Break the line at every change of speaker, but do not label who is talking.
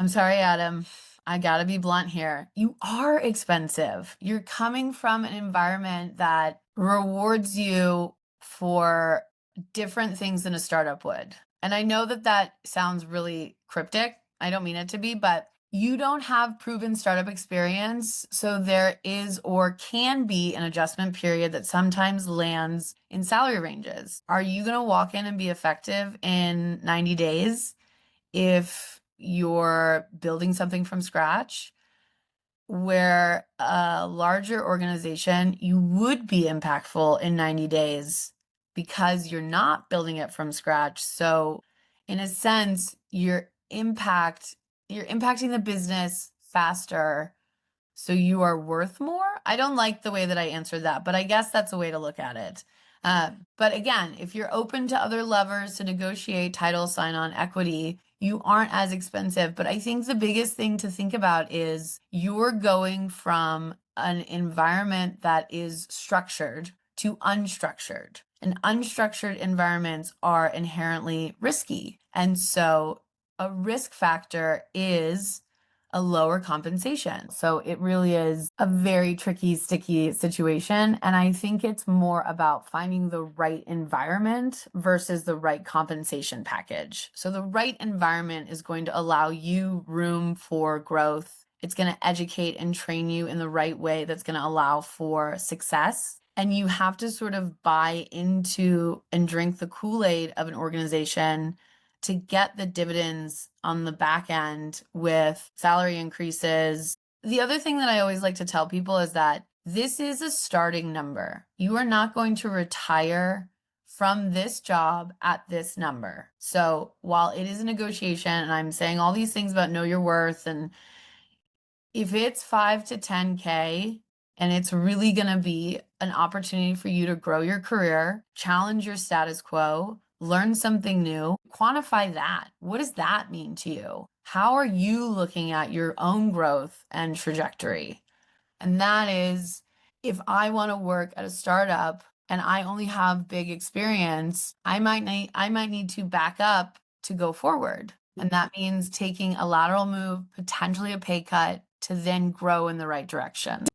I'm sorry, Adam. I gotta be blunt here. You are expensive. You're coming from an environment that rewards you for different things than a startup would. And I know that that sounds really cryptic. I don't mean it to be, but you don't have proven startup experience. So there is or can be an adjustment period that sometimes lands in salary ranges. Are you going to walk in and be effective in 90 days? If you're building something from scratch, where a larger organization, you would be impactful in 90 days because you're not building it from scratch. So, in a sense, you're impacting the business faster, so you are worth more. I don't like the way that I answered that, but I guess that's a way to look at it. But again, if you're open to other levers to negotiate title, sign on, equity, you aren't as expensive. But I think the biggest thing to think about is you're going from an environment that is structured to unstructured. And unstructured environments are inherently risky. And so a risk factor is a lower compensation. So it really is a very tricky, sticky situation. And I think it's more about finding the right environment versus the right compensation package. So the right environment is going to allow you room for growth. It's going to educate and train you in the right way that's going to allow for success. And you have to sort of buy into and drink the Kool-Aid of an organization to get the dividends on the back end with salary increases. The other thing that I always like to tell people is that this is a starting number. You are not going to retire from this job at this number. So while it is a negotiation, and I'm saying all these things about know your worth, and if it's 5 to 10K and it's really going to be an opportunity for you to grow your career, challenge your status quo, learn something new, quantify that. What does that mean to you? How are you looking at your own growth and trajectory? And that is, if I want to work at a startup and I only have big experience, I might need to back up to go forward. And that means taking a lateral move, potentially a pay cut, to then grow in the right direction.